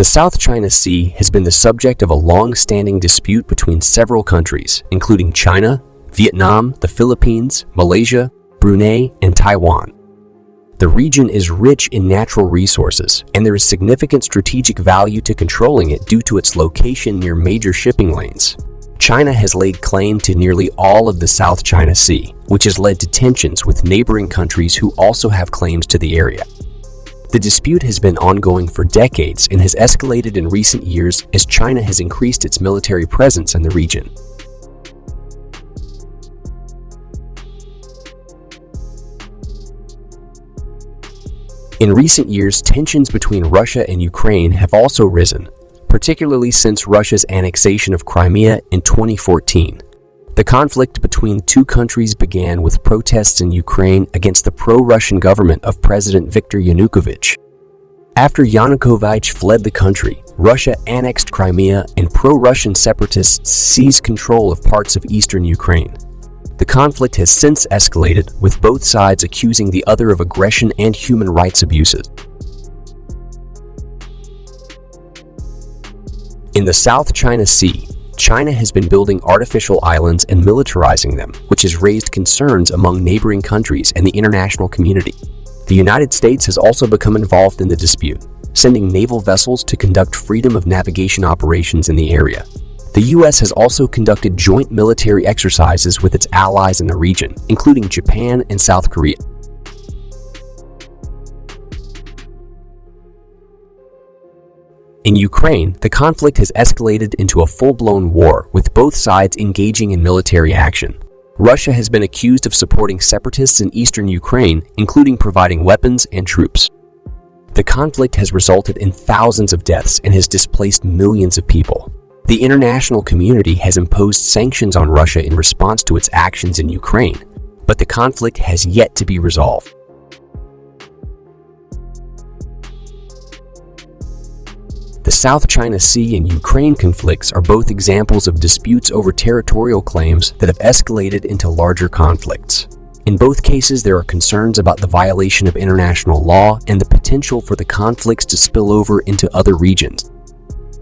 South China Sea has been the subject of a long-standing dispute between several countries, including China, Vietnam, the Philippines, Malaysia, Brunei, and Taiwan. The region is rich in natural resources, and there is significant strategic value to controlling it due to its location near major shipping lanes. China has laid claim to nearly all of the South China Sea, which has led to tensions with neighboring countries who also have claims to the area. The dispute has been ongoing for decades and has escalated in recent years as China has increased its military presence in the region. In recent years, tensions between Russia and Ukraine have also risen, particularly since Russia's annexation of Crimea in 2014. The conflict between two countries began with protests in Ukraine against the pro-Russian government of President Viktor Yanukovych. After Yanukovych fled the country, Russia annexed Crimea and pro-Russian separatists seized control of parts of eastern Ukraine. The conflict has since escalated, with both sides accusing the other of aggression and human rights abuses. In the South China Sea, China has been building artificial islands and militarizing them, which has raised concerns among neighboring countries and the international community. The United States has also become involved in the dispute, sending naval vessels to conduct freedom of navigation operations in the area. The U.S. has also conducted joint military exercises with its allies in the region, including Japan and South Korea. In Ukraine, the conflict has escalated into a full-blown war, with both sides engaging in military action. Russia has been accused of supporting separatists in eastern Ukraine, including providing weapons and troops. The conflict has resulted in thousands of deaths and has displaced millions of people. The international community has imposed sanctions on Russia in response to its actions in Ukraine, but the conflict has yet to be resolved. The South China Sea and Ukraine conflicts are both examples of disputes over territorial claims that have escalated into larger conflicts. In both cases, there are concerns about the violation of international law and the potential for the conflicts to spill over into other regions.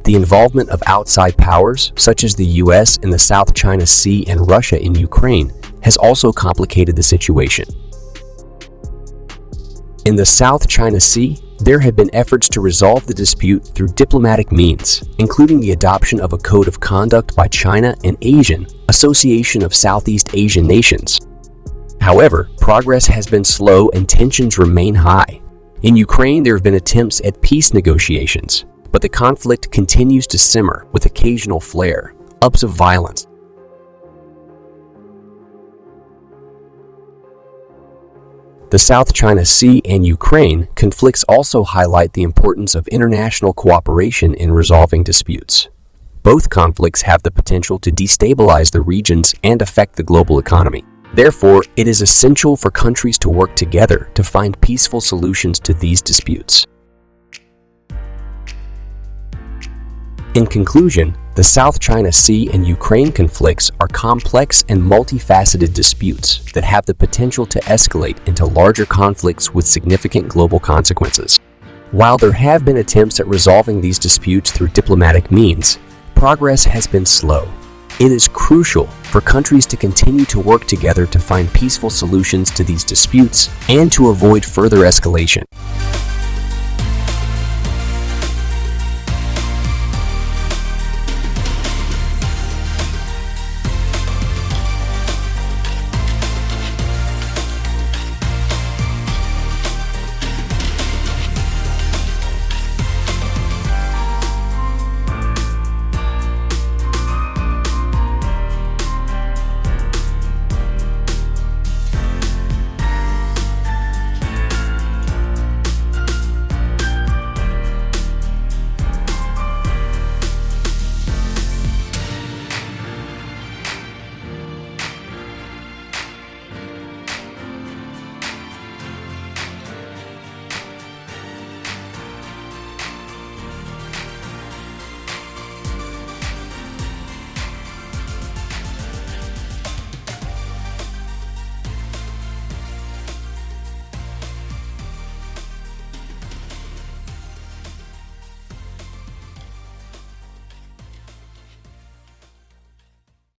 The involvement of outside powers, such as the US in the South China Sea and Russia in Ukraine, has also complicated the situation. In the South China Sea, there have been efforts to resolve the dispute through diplomatic means, including the adoption of a code of conduct by China and ASEAN, Association of Southeast Asian Nations. However, progress has been slow and tensions remain high. In Ukraine, there have been attempts at peace negotiations, but the conflict continues to simmer with occasional flare-ups of violence. The South China Sea and Ukraine conflicts also highlight the importance of international cooperation in resolving disputes. Both conflicts have the potential to destabilize the regions and affect the global economy. Therefore, it is essential for countries to work together to find peaceful solutions to these disputes. In conclusion, the South China Sea and Ukraine conflicts are complex and multifaceted disputes that have the potential to escalate into larger conflicts with significant global consequences. While there have been attempts at resolving these disputes through diplomatic means, progress has been slow. It is crucial for countries to continue to work together to find peaceful solutions to these disputes and to avoid further escalation.